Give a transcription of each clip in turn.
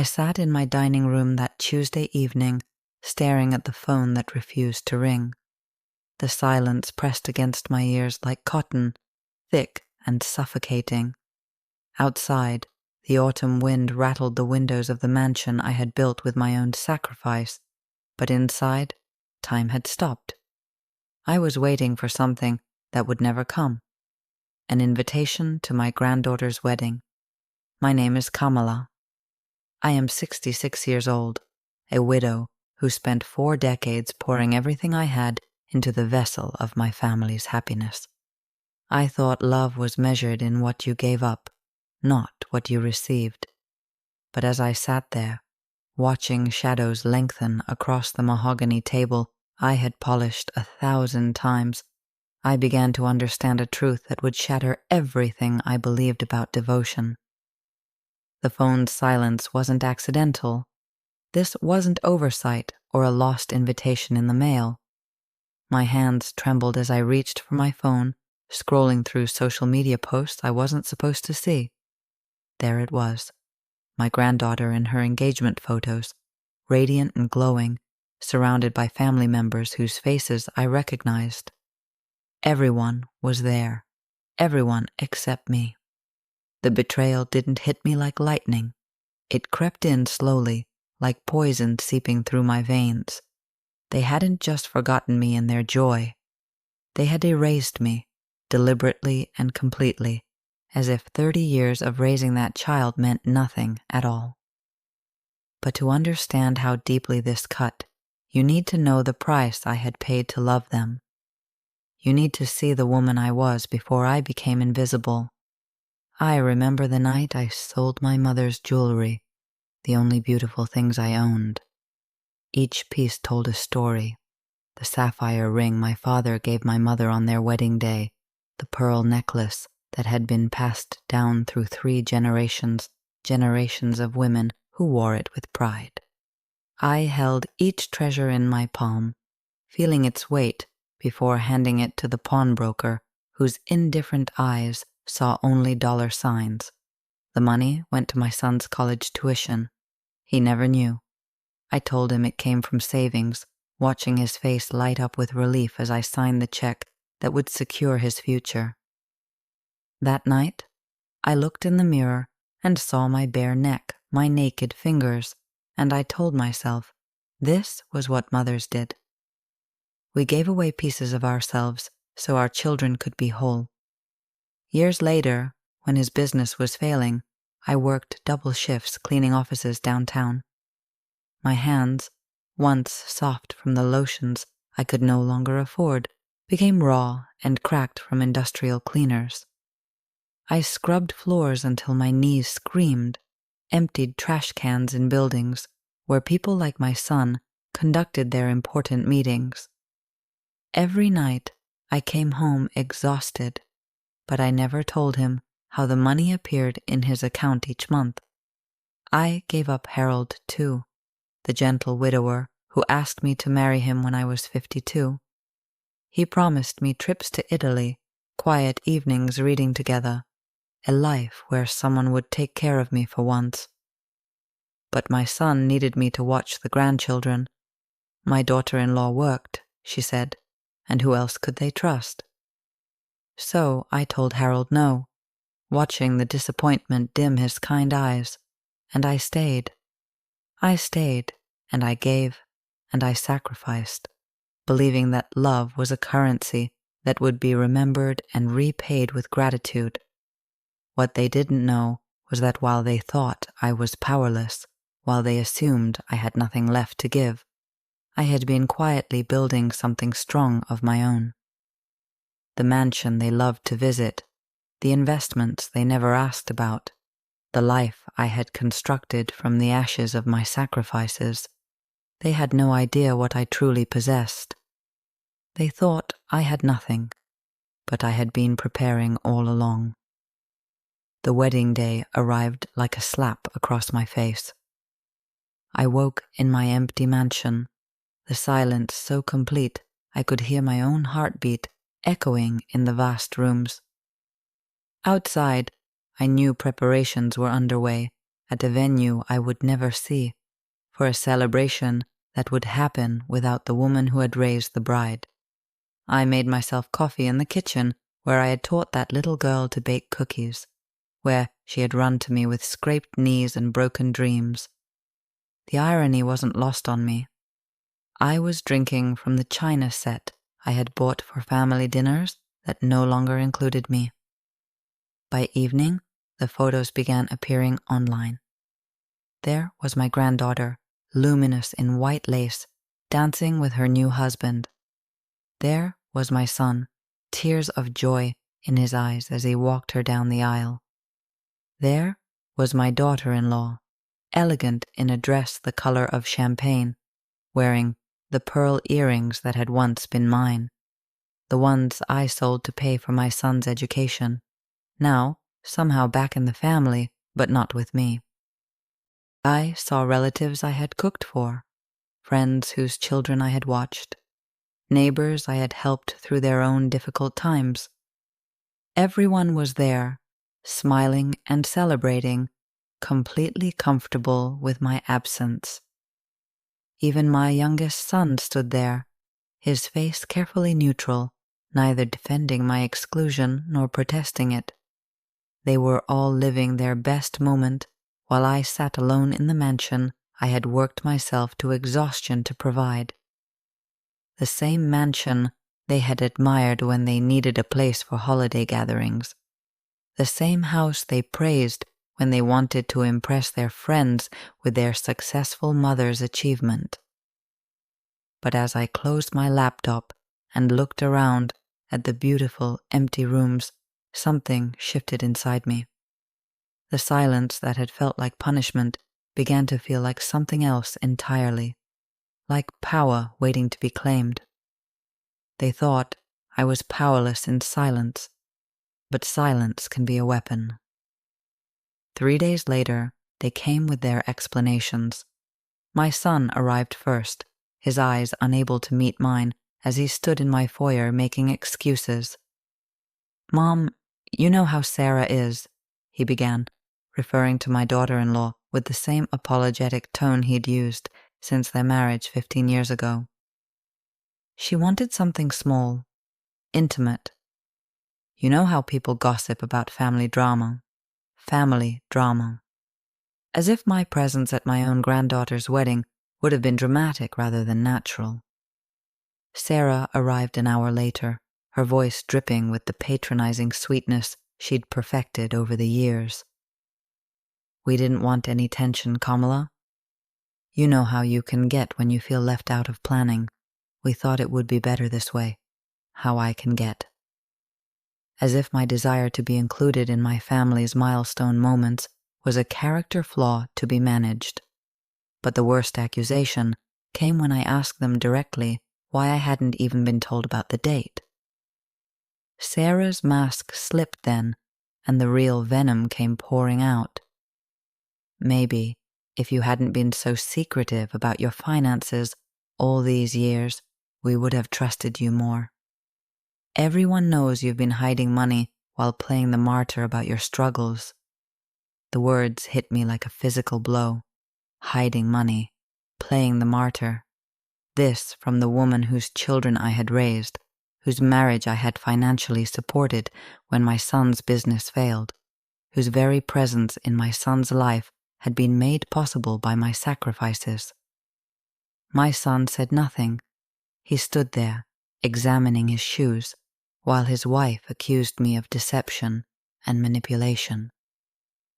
I sat in my dining room that Tuesday evening, staring at the phone that refused to ring. The silence pressed against my ears like cotton, thick and suffocating. Outside, the autumn wind rattled the windows of the mansion I had built with my own sacrifice, but inside, time had stopped. I was waiting for something that would never come. An invitation to my granddaughter's wedding. My name is Kamala. I am 66 years old, a widow who spent 4 decades pouring everything I had into the vessel of my family's happiness. I thought love was measured in what you gave up, not what you received. But as I sat there, watching shadows lengthen across the mahogany table I had polished 1,000 times, I began to understand a truth that would shatter everything I believed about devotion. The phone's silence wasn't accidental. This wasn't oversight or a lost invitation in the mail. My hands trembled as I reached for my phone, scrolling through social media posts I wasn't supposed to see. There it was, my granddaughter in her engagement photos, radiant and glowing, surrounded by family members whose faces I recognized. Everyone was there, everyone except me. The betrayal didn't hit me like lightning. It crept in slowly, like poison seeping through my veins. They hadn't just forgotten me in their joy. They had erased me, deliberately and completely, as if 30 years of raising that child meant nothing at all. But to understand how deeply this cut, you need to know the price I had paid to love them. You need to see the woman I was before I became invisible. I remember the night I sold my mother's jewelry, the only beautiful things I owned. Each piece told a story. The sapphire ring my father gave my mother on their wedding day, the pearl necklace that had been passed down through 3 generations of women who wore it with pride. I held each treasure in my palm, feeling its weight before handing it to the pawnbroker whose indifferent eyes saw only dollar signs. The money went to my son's college tuition. He never knew. I told him it came from savings, watching his face light up with relief as I signed the check that would secure his future. That night, I looked in the mirror and saw my bare neck, my naked fingers, and I told myself, this was what mothers did. We gave away pieces of ourselves so our children could be whole. Years later, when his business was failing, I worked double shifts cleaning offices downtown. My hands, once soft from the lotions I could no longer afford, became raw and cracked from industrial cleaners. I scrubbed floors until my knees screamed, emptied trash cans in buildings where people like my son conducted their important meetings. Every night, I came home exhausted, but I never told him how the money appeared in his account each month. I gave up Harold, too, the gentle widower who asked me to marry him when I was 52. He promised me trips to Italy, quiet evenings reading together, a life where someone would take care of me for once. But my son needed me to watch the grandchildren. My daughter-in-law worked, she said, and who else could they trust? So I told Harold no, watching the disappointment dim his kind eyes, and I stayed. I stayed, and I gave, and I sacrificed, believing that love was a currency that would be remembered and repaid with gratitude. What they didn't know was that while they thought I was powerless, while they assumed I had nothing left to give, I had been quietly building something strong of my own. The mansion they loved to visit, the investments they never asked about, the life I had constructed from the ashes of my sacrifices, they had no idea what I truly possessed. They thought I had nothing, but I had been preparing all along. The wedding day arrived like a slap across my face. I woke in my empty mansion, the silence so complete I could hear my own heartbeat echoing in the vast rooms. Outside, I knew preparations were underway at a venue I would never see, for a celebration that would happen without the woman who had raised the bride. I made myself coffee in the kitchen where I had taught that little girl to bake cookies, where she had run to me with scraped knees and broken dreams. The irony wasn't lost on me. I was drinking from the china set I had bought for family dinners that no longer included me. By evening, the photos began appearing online. There was my granddaughter, luminous in white lace, dancing with her new husband. There was my son, tears of joy in his eyes as he walked her down the aisle. There was my daughter-in-law, elegant in a dress the color of champagne, wearing the pearl earrings that had once been mine, the ones I sold to pay for my son's education, now somehow back in the family, but not with me. I saw relatives I had cooked for, friends whose children I had watched, neighbors I had helped through their own difficult times. Everyone was there, smiling and celebrating, completely comfortable with my absence. Even my youngest son stood there, his face carefully neutral, neither defending my exclusion nor protesting it. They were all living their best moment, while I sat alone in the mansion I had worked myself to exhaustion to provide. The same mansion they had admired when they needed a place for holiday gatherings. The same house they praised when they wanted to impress their friends with their successful mother's achievement. But as I closed my laptop and looked around at the beautiful, empty rooms, something shifted inside me. The silence that had felt like punishment began to feel like something else entirely, like power waiting to be claimed. They thought I was powerless in silence, but silence can be a weapon. 3 days later, they came with their explanations. My son arrived first, his eyes unable to meet mine as he stood in my foyer making excuses. "Mom, you know how Sarah is," he began, referring to my daughter-in-law with the same apologetic tone he'd used since their marriage 15 years ago. "She wanted something small, intimate. You know how people gossip about family drama. Family drama. As if my presence at my own granddaughter's wedding would have been dramatic rather than natural." Sarah arrived an hour later, her voice dripping with the patronizing sweetness she'd perfected over the years. "We didn't want any tension, Kamala. You know how you can get when you feel left out of planning. We thought it would be better this way. How I can get." As if my desire to be included in my family's milestone moments was a character flaw to be managed. But the worst accusation came when I asked them directly why I hadn't even been told about the date. Sarah's mask slipped then, and the real venom came pouring out. "Maybe, if you hadn't been so secretive about your finances all these years, we would have trusted you more. Everyone knows you've been hiding money while playing the martyr about your struggles." The words hit me like a physical blow. Hiding money, playing the martyr. This from the woman whose children I had raised, whose marriage I had financially supported when my son's business failed, whose very presence in my son's life had been made possible by my sacrifices. My son said nothing. He stood there, examining his shoes, while his wife accused me of deception and manipulation.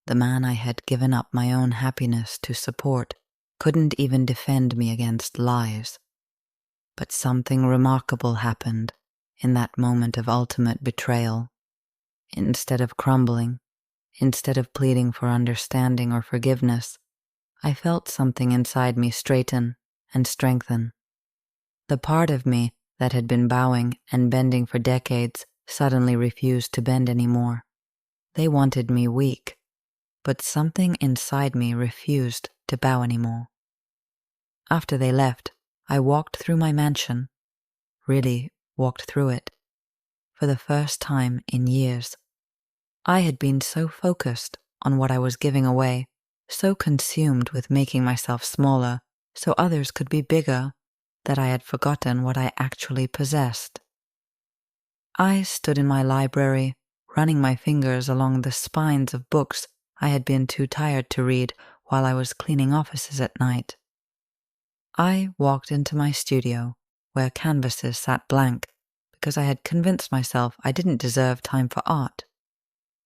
The man I had given up my own happiness to support couldn't even defend me against lies. But something remarkable happened in that moment of ultimate betrayal. Instead of crumbling, instead of pleading for understanding or forgiveness, I felt something inside me straighten and strengthen. The part of me that had been bowing and bending for decades suddenly refused to bend anymore. They wanted me weak, but something inside me refused to bow anymore. After they left, I walked through my mansion, really walked through it, for the first time in years. I had been so focused on what I was giving away, so consumed with making myself smaller so others could be bigger that I had forgotten what I actually possessed. I stood in my library, running my fingers along the spines of books I had been too tired to read while I was cleaning offices at night. I walked into my studio, where canvases sat blank, because I had convinced myself I didn't deserve time for art.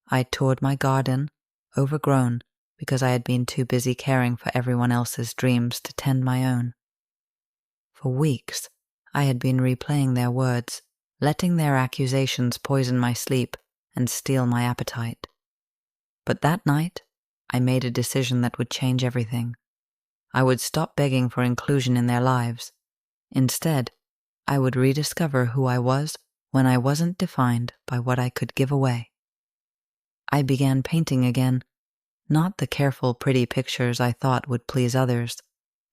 I toured my garden, overgrown, because I had been too busy caring for everyone else's dreams to tend my own. For weeks, I had been replaying their words, letting their accusations poison my sleep and steal my appetite. But that night, I made a decision that would change everything. I would stop begging for inclusion in their lives. Instead, I would rediscover who I was when I wasn't defined by what I could give away. I began painting again, not the careful, pretty pictures I thought would please others,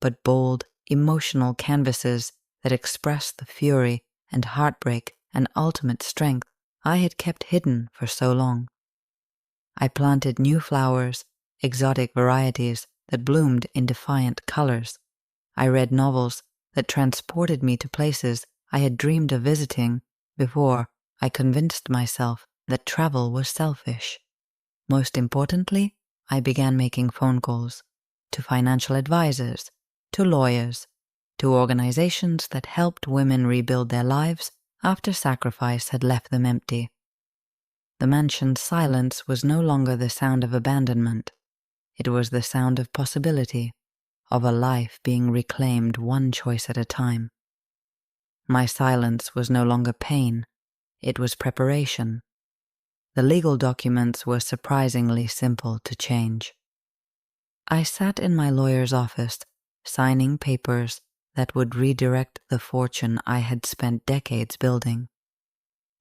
but bold, emotional canvases that expressed the fury and heartbreak and ultimate strength I had kept hidden for so long. I planted new flowers, exotic varieties that bloomed in defiant colors. I read novels that transported me to places I had dreamed of visiting before I convinced myself that travel was selfish. Most importantly, I began making phone calls to financial advisors, to lawyers, to organizations that helped women rebuild their lives after sacrifice had left them empty. The mansion's silence was no longer the sound of abandonment. It was the sound of possibility, of a life being reclaimed one choice at a time. My silence was no longer pain, it was preparation. The legal documents were surprisingly simple to change. I sat in my lawyer's office, signing papers that would redirect the fortune I had spent decades building.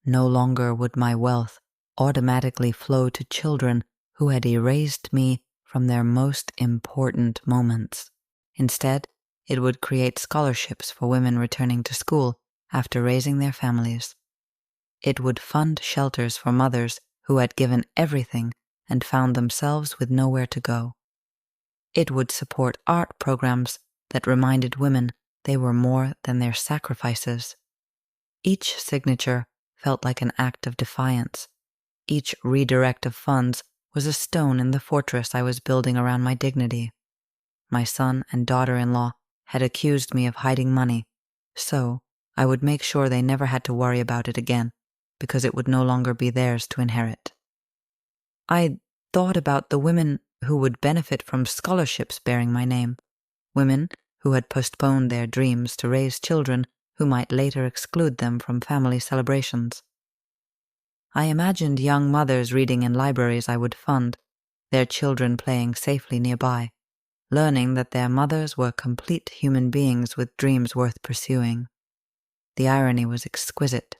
No longer would my wealth automatically flow to children who had erased me from their most important moments. Instead, it would create scholarships for women returning to school after raising their families. It would fund shelters for mothers who had given everything and found themselves with nowhere to go. It would support art programs that reminded women they were more than their sacrifices. Each signature felt like an act of defiance. Each redirect of funds was a stone in the fortress I was building around my dignity. My son and daughter-in-law had accused me of hiding money, so I would make sure they never had to worry about it again, because it would no longer be theirs to inherit. I thought about the women who would benefit from scholarships bearing my name, women who had postponed their dreams to raise children who might later exclude them from family celebrations. I imagined young mothers reading in libraries I would fund, their children playing safely nearby, learning that their mothers were complete human beings with dreams worth pursuing. The irony was exquisite.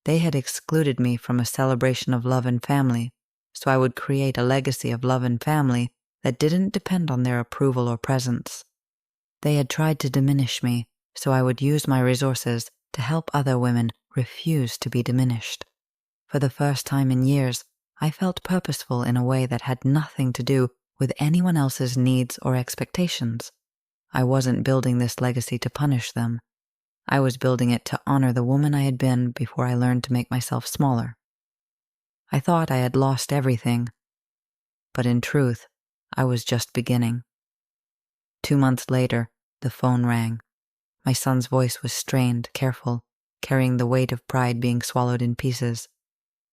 They had excluded me from a celebration of love and family, so I would create a legacy of love and family that didn't depend on their approval or presence. They had tried to diminish me, so I would use my resources to help other women refuse to be diminished. For the first time in years, I felt purposeful in a way that had nothing to do with anyone else's needs or expectations. I wasn't building this legacy to punish them. I was building it to honor the woman I had been before I learned to make myself smaller. I thought I had lost everything, but in truth, I was just beginning. 2 months later, the phone rang. My son's voice was strained, careful, carrying the weight of pride being swallowed in pieces.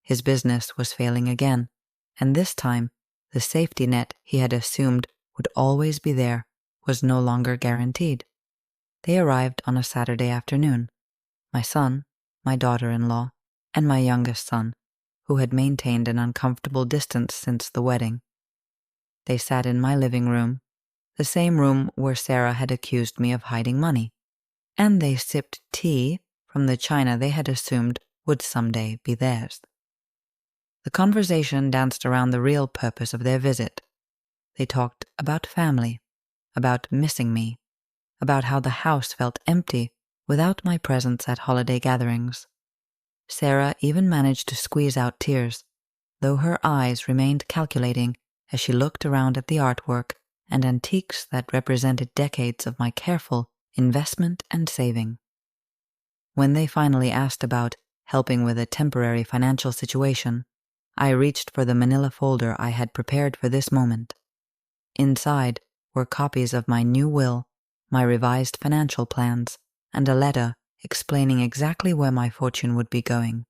His business was failing again, and this time, the safety net he had assumed would always be there was no longer guaranteed. They arrived on a Saturday afternoon. My son, my daughter-in-law, and my youngest son, who had maintained an uncomfortable distance since the wedding. They sat in my living room, the same room where Sarah had accused me of hiding money, and they sipped tea from the china they had assumed would someday be theirs. The conversation danced around the real purpose of their visit. They talked about family, about missing me, about how the house felt empty without my presence at holiday gatherings. Sarah even managed to squeeze out tears, though her eyes remained calculating as she looked around at the artwork and antiques that represented decades of my careful investment and saving. When they finally asked about helping with a temporary financial situation, I reached for the manila folder I had prepared for this moment. Inside were copies of my new will, my revised financial plans, and a letter explaining exactly where my fortune would be going.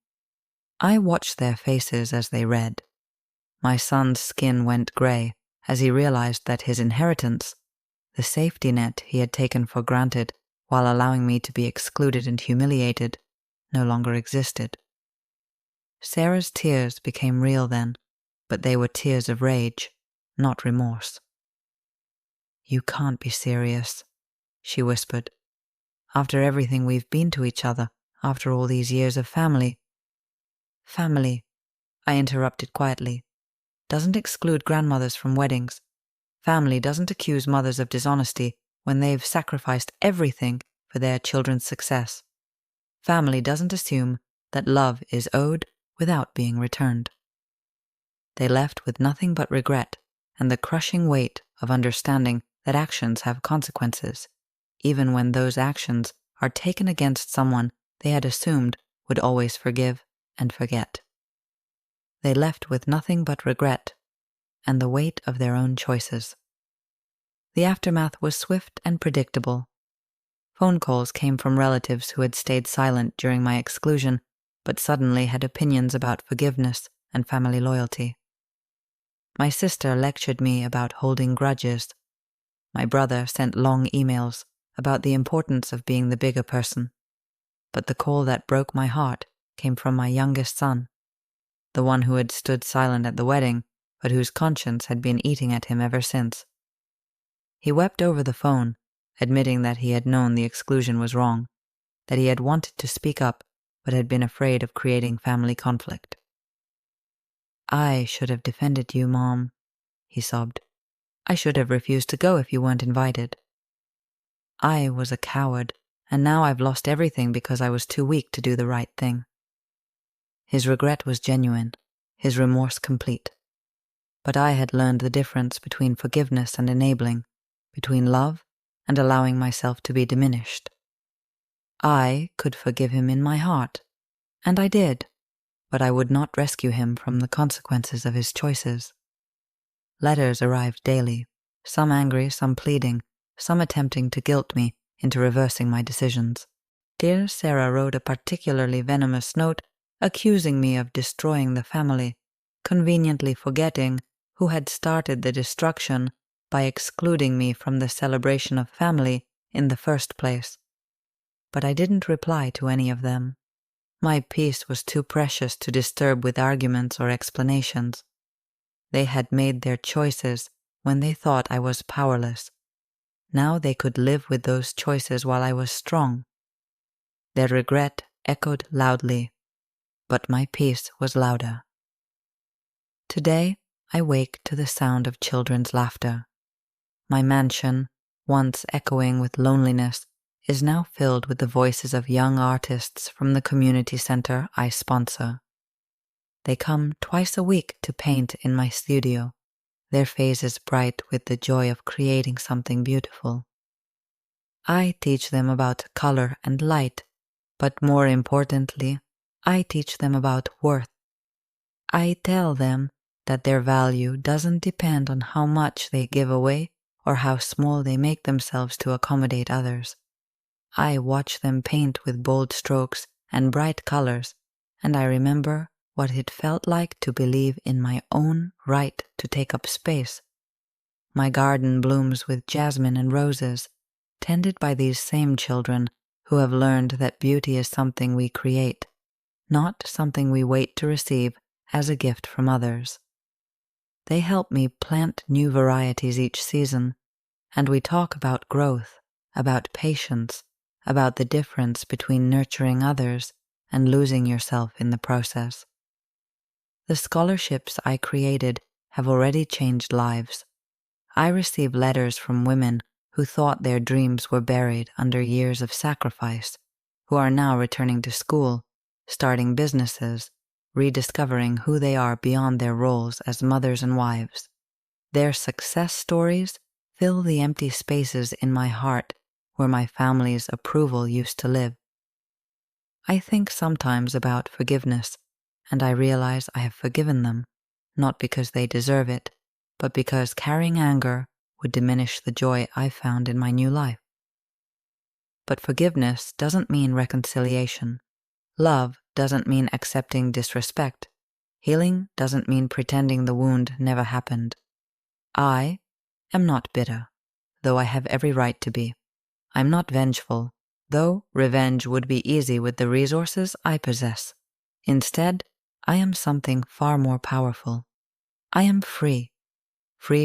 I watched their faces as they read. My son's skin went grey as he realized that his inheritance, the safety net he had taken for granted while allowing me to be excluded and humiliated, no longer existed. Sarah's tears became real then, but they were tears of rage, not remorse. "You can't be serious," she whispered. "After everything we've been to each other, after all these years of family." "Family," I interrupted quietly, "doesn't exclude grandmothers from weddings. Family doesn't accuse mothers of dishonesty when they've sacrificed everything for their children's success. Family doesn't assume that love is owed without being returned." They left with nothing but regret and the crushing weight of understanding that actions have consequences, even when those actions are taken against someone they had assumed would always forgive and forget. They left with nothing but regret and the weight of their own choices. The aftermath was swift and predictable. Phone calls came from relatives who had stayed silent during my exclusion, but suddenly had opinions about forgiveness and family loyalty. My sister lectured me about holding grudges. My brother sent long emails about the importance of being the bigger person. But the call that broke my heart came from my youngest son, the one who had stood silent at the wedding, but whose conscience had been eating at him ever since. He wept over the phone, admitting that he had known the exclusion was wrong, that he had wanted to speak up, but had been afraid of creating family conflict. "I should have defended you, Mom," he sobbed. "I should have refused to go if you weren't invited. I was a coward, and now I've lost everything because I was too weak to do the right thing." His regret was genuine, his remorse complete. But I had learned the difference between forgiveness and enabling, between love and allowing myself to be diminished. I could forgive him in my heart, and I did, but I would not rescue him from the consequences of his choices. Letters arrived daily, some angry, some pleading, some attempting to guilt me into reversing my decisions. Dear Sarah wrote a particularly venomous note accusing me of destroying the family, conveniently forgetting who had started the destruction by excluding me from the celebration of family in the first place. But I didn't reply to any of them. My peace was too precious to disturb with arguments or explanations. They had made their choices when they thought I was powerless. Now they could live with those choices while I was strong. Their regret echoed loudly, but my peace was louder. Today, I wake to the sound of children's laughter. My mansion, once echoing with loneliness, is now filled with the voices of young artists from the community center I sponsor. They come twice a week to paint in my studio, their faces bright with the joy of creating something beautiful. I teach them about color and light, but more importantly, I teach them about worth. I tell them that their value doesn't depend on how much they give away or how small they make themselves to accommodate others. I watch them paint with bold strokes and bright colors, and I remember what it felt like to believe in my own right to take up space. My garden blooms with jasmine and roses, tended by these same children who have learned that beauty is something we create, not something we wait to receive as a gift from others. They help me plant new varieties each season, and we talk about growth, about patience, about the difference between nurturing others and losing yourself in the process. The scholarships I created have already changed lives. I receive letters from women who thought their dreams were buried under years of sacrifice, who are now returning to school, starting businesses, rediscovering who they are beyond their roles as mothers and wives. Their success stories fill the empty spaces in my heart where my family's approval used to live. I think sometimes about forgiveness, and I realize I have forgiven them, not because they deserve it, but because carrying anger would diminish the joy I found in my new life. But forgiveness doesn't mean reconciliation. Love doesn't mean accepting disrespect. Healing doesn't mean pretending the wound never happened. I am not bitter, though I have every right to be. I'm not vengeful, though revenge would be easy with the resources I possess. Instead, I am something far more powerful. I am free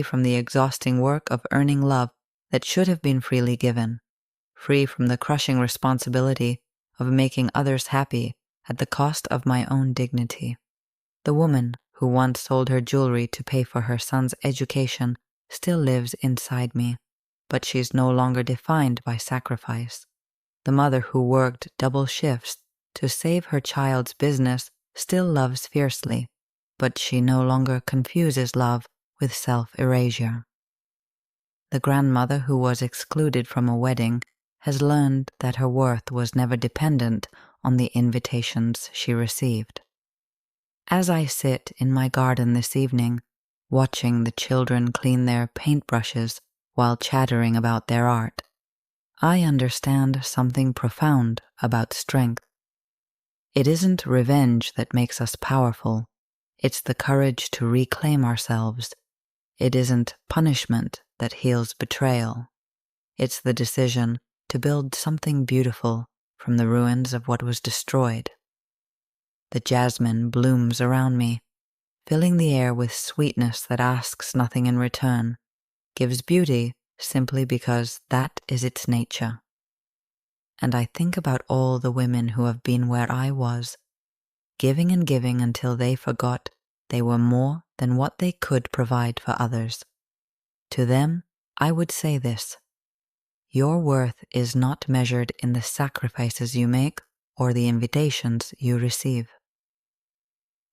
from the exhausting work of earning love that should have been freely given, free from the crushing responsibility of making others happy at the cost of my own dignity. The woman who once sold her jewelry to pay for her son's education still lives inside me, but she's no longer defined by sacrifice. The mother who worked double shifts to save her child's business still loves fiercely, but she no longer confuses love with self-erasure. The grandmother who was excluded from a wedding has learned that her worth was never dependent on the invitations she received. As I sit in my garden this evening, watching the children clean their paintbrushes while chattering about their art, I understand something profound about strength. It isn't revenge that makes us powerful. It's the courage to reclaim ourselves. It isn't punishment that heals betrayal. It's the decision to build something beautiful from the ruins of what was destroyed. The jasmine blooms around me, filling the air with sweetness that asks nothing in return, gives beauty simply because that is its nature. And I think about all the women who have been where I was, giving and giving until they forgot they were more than what they could provide for others. To them, I would say this: your worth is not measured in the sacrifices you make or the invitations you receive.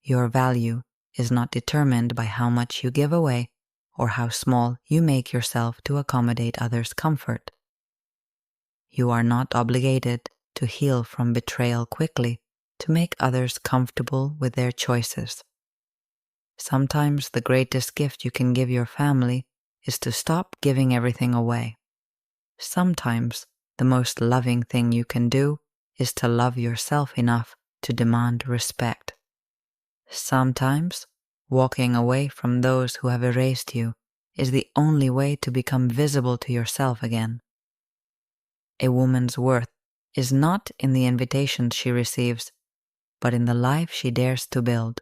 Your value is not determined by how much you give away or how small you make yourself to accommodate others' comfort. You are not obligated to heal from betrayal quickly to make others comfortable with their choices. Sometimes the greatest gift you can give your family is to stop giving everything away. Sometimes the most loving thing you can do is to love yourself enough to demand respect. Sometimes walking away from those who have erased you is the only way to become visible to yourself again. A woman's worth is not in the invitations she receives, but in the life she dares to build.